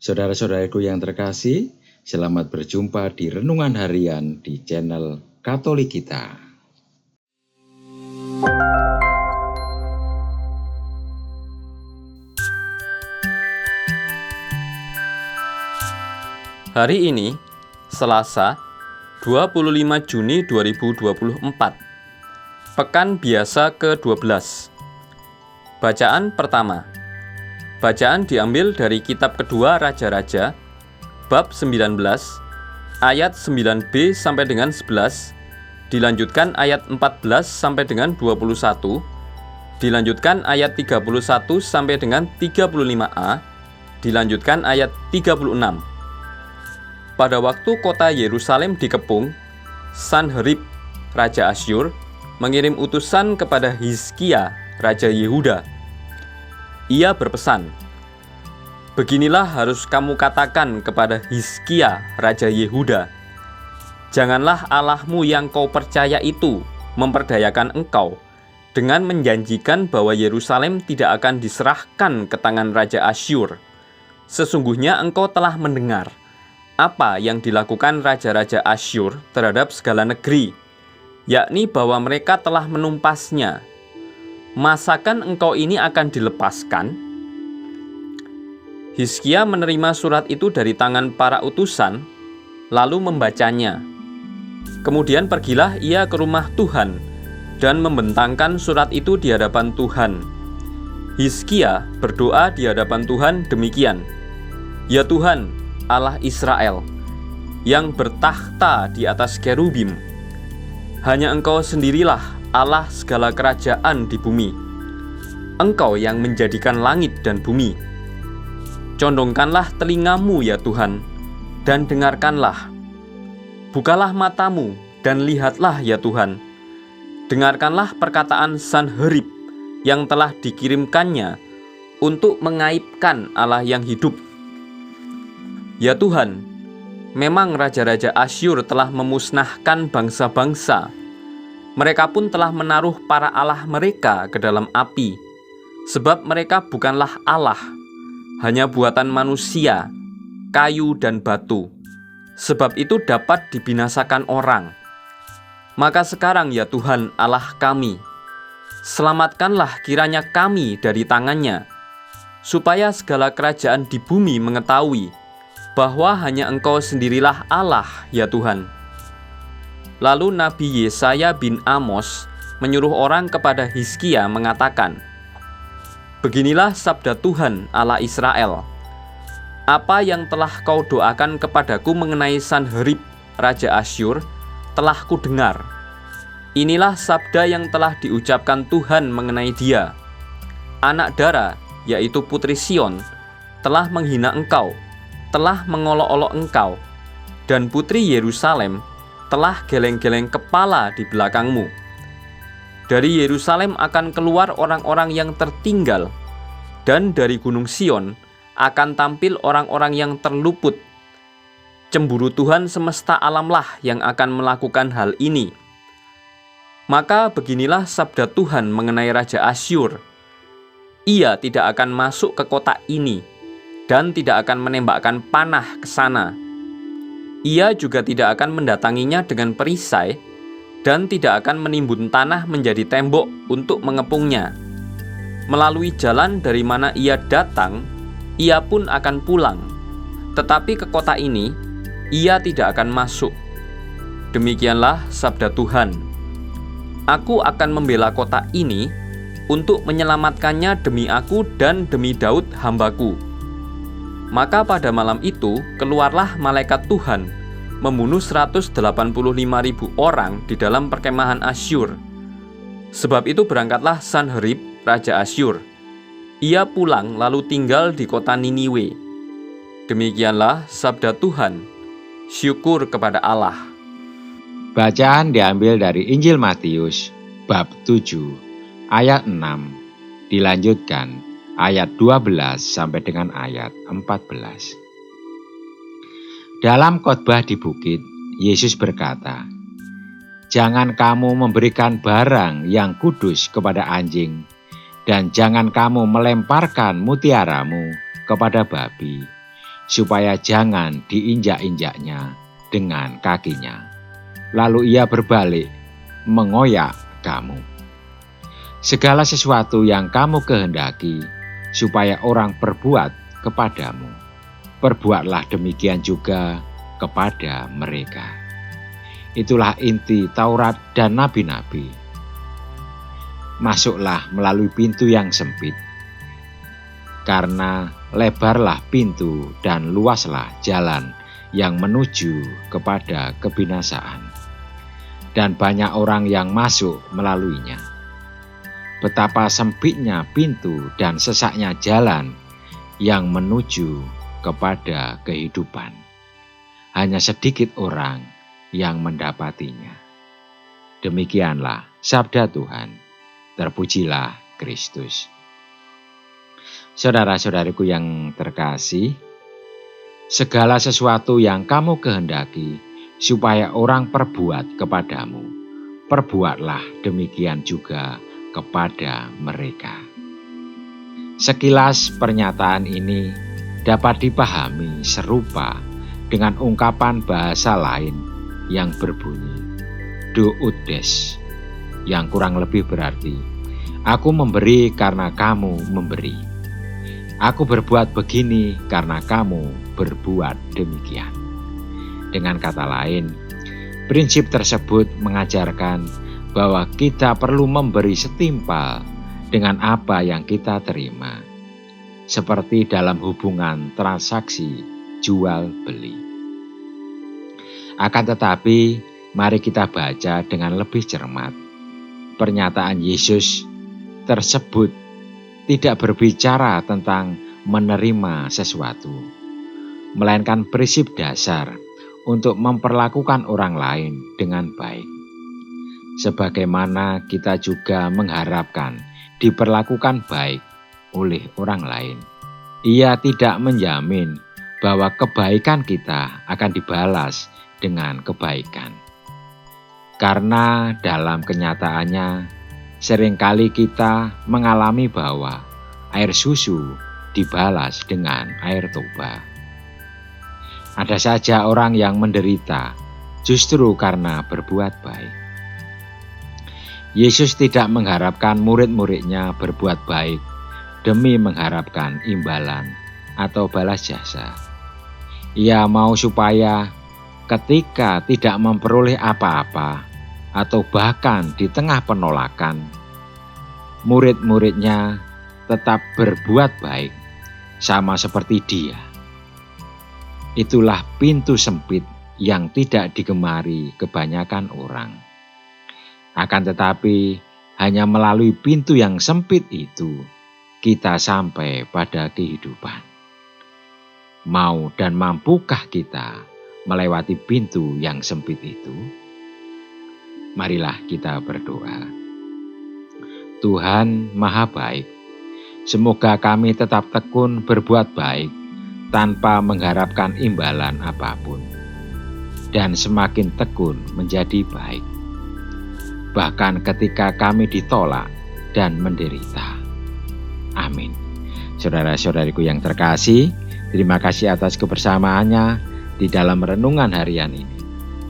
Saudara-saudaraku yang terkasih, selamat berjumpa di Renungan Harian di channel Katolik kita. Hari ini, Selasa, 25 Juni 2024, Pekan Biasa ke-12. Bacaan pertama. Bacaan diambil dari kitab kedua Raja-Raja, bab 19, ayat 9b sampai dengan 11, dilanjutkan ayat 14 sampai dengan 21, dilanjutkan ayat 31 sampai dengan 35a, dilanjutkan ayat 36. Pada waktu kota Yerusalem dikepung, Sanherib, Raja Asyur, mengirim utusan kepada Hizkia, Raja Yehuda. Ia berpesan, "Beginilah harus kamu katakan kepada Hizkia, Raja Yehuda, janganlah Allahmu yang kau percaya itu memperdayakan engkau dengan menjanjikan bahwa Yerusalem tidak akan diserahkan ke tangan Raja Asyur. Sesungguhnya engkau telah mendengar apa yang dilakukan raja-raja Asyur terhadap segala negeri, yakni bahwa mereka telah menumpasnya. Masakan engkau ini akan dilepaskan?" Hizkia menerima surat itu dari tangan para utusan, lalu membacanya. Kemudian pergilah ia ke rumah Tuhan dan membentangkan surat itu di hadapan Tuhan. Hizkia berdoa di hadapan Tuhan demikian, "Ya Tuhan, Allah Israel, yang bertakhta di atas kerubim, hanya Engkau sendirilah Allah segala kerajaan di bumi. Engkau yang menjadikan langit dan bumi. Condongkanlah telingamu ya Tuhan, dan dengarkanlah. Bukalah matamu dan lihatlah ya Tuhan. Dengarkanlah perkataan Sanherib yang telah dikirimkannya untuk mengaibkan Allah yang hidup. Ya Tuhan, memang raja-raja Asyur telah memusnahkan bangsa-bangsa. Mereka pun telah menaruh para allah mereka ke dalam api, sebab mereka bukanlah Allah, hanya buatan manusia, kayu dan batu. Sebab itu dapat dibinasakan orang. Maka sekarang ya Tuhan Allah kami, selamatkanlah kiranya kami dari tangannya, supaya segala kerajaan di bumi mengetahui bahwa hanya Engkau sendirilah Allah, ya Tuhan." Lalu Nabi Yesaya bin Amos menyuruh orang kepada Hizkia mengatakan, "Beginilah sabda Tuhan Allah Israel, apa yang telah kau doakan kepadaku mengenai Sanherib, Raja Asyur, telah kudengar. Inilah sabda yang telah diucapkan Tuhan mengenai dia. Anak Dara, yaitu Putri Sion, telah menghina engkau, telah mengolok-olok engkau, dan Putri Yerusalem telah geleng-geleng kepala di belakangmu. Dari Yerusalem akan keluar orang-orang yang tertinggal, dan dari Gunung Sion akan tampil orang-orang yang terluput. Cemburu Tuhan semesta alamlah yang akan melakukan hal ini. Maka beginilah sabda Tuhan mengenai Raja Asyur. Ia tidak akan masuk ke kota ini, dan tidak akan menembakkan panah ke sana. Ia juga tidak akan mendatanginya dengan perisai, dan tidak akan menimbun tanah menjadi tembok untuk mengepungnya. Melalui jalan dari mana ia datang, ia pun akan pulang. Tetapi ke kota ini, ia tidak akan masuk. Demikianlah sabda Tuhan. Aku akan membela kota ini untuk menyelamatkannya demi aku dan demi Daud hambaku." Maka pada malam itu keluarlah malaikat Tuhan membunuh 185.000 orang di dalam perkemahan Asyur. Sebab itu berangkatlah Sanherib, Raja Asyur. Ia pulang lalu tinggal di kota Niniwe. Demikianlah sabda Tuhan. Syukur kepada Allah. Bacaan diambil dari Injil Matius, bab 7, ayat 6, dilanjutkan ayat 12 sampai dengan ayat 14. Dalam khotbah di bukit, Yesus berkata, "Jangan kamu memberikan barang yang kudus kepada anjing, dan jangan kamu melemparkan mutiaramu kepada babi, supaya jangan diinjak-injaknya dengan kakinya. Lalu ia berbalik mengoyak kamu. Segala sesuatu yang kamu kehendaki supaya orang perbuat kepadamu, perbuatlah demikian juga kepada mereka. Itulah inti Taurat dan nabi-nabi. Masuklah melalui pintu yang sempit, karena lebarlah pintu dan luaslah jalan yang menuju kepada kebinasaan, dan banyak orang yang masuk melaluinya. Betapa sempitnya pintu dan sesaknya jalan yang menuju kepada kehidupan. Hanya sedikit orang yang mendapatinya. Demikianlah sabda Tuhan. Terpujilah Kristus. Saudara-saudariku yang terkasih, segala sesuatu yang kamu kehendaki supaya orang perbuat kepadamu, perbuatlah demikian juga kepada mereka. Sekilas pernyataan ini dapat dipahami serupa dengan ungkapan bahasa lain yang berbunyi do ut des, yang kurang lebih berarti aku memberi karena kamu memberi. Aku berbuat begini karena kamu berbuat demikian. Dengan kata lain, prinsip tersebut mengajarkan bahwa kita perlu memberi setimpal dengan apa yang kita terima, seperti dalam hubungan transaksi jual beli. Akan tetapi, mari kita baca dengan lebih cermat. Pernyataan Yesus tersebut tidak berbicara tentang menerima sesuatu, melainkan prinsip dasar untuk memperlakukan orang lain dengan baik. Sebagaimana kita juga mengharapkan diperlakukan baik oleh orang lain. Ia tidak menjamin bahwa kebaikan kita akan dibalas dengan kebaikan. Karena dalam kenyataannya, seringkali kita mengalami bahwa air susu dibalas dengan air toba. Ada saja orang yang menderita justru karena berbuat baik. Yesus tidak mengharapkan murid-muridnya berbuat baik demi mengharapkan imbalan atau balas jasa. Ia mau supaya ketika tidak memperoleh apa-apa atau bahkan di tengah penolakan, murid-muridnya tetap berbuat baik sama seperti dia. Itulah pintu sempit yang tidak digemari kebanyakan orang. Akan tetapi, hanya melalui pintu yang sempit itu, kita sampai pada kehidupan. Mau dan mampukah kita melewati pintu yang sempit itu? Marilah kita berdoa. Tuhan Maha Baik, semoga kami tetap tekun berbuat baik tanpa mengharapkan imbalan apapun, dan semakin tekun menjadi baik, bahkan ketika kami ditolak dan menderita. Amin. Saudara-saudariku yang terkasih, terima kasih atas kebersamaannya di dalam renungan harian ini.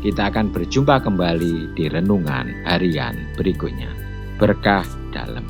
Kita akan berjumpa kembali di renungan harian berikutnya. Berkah dalam.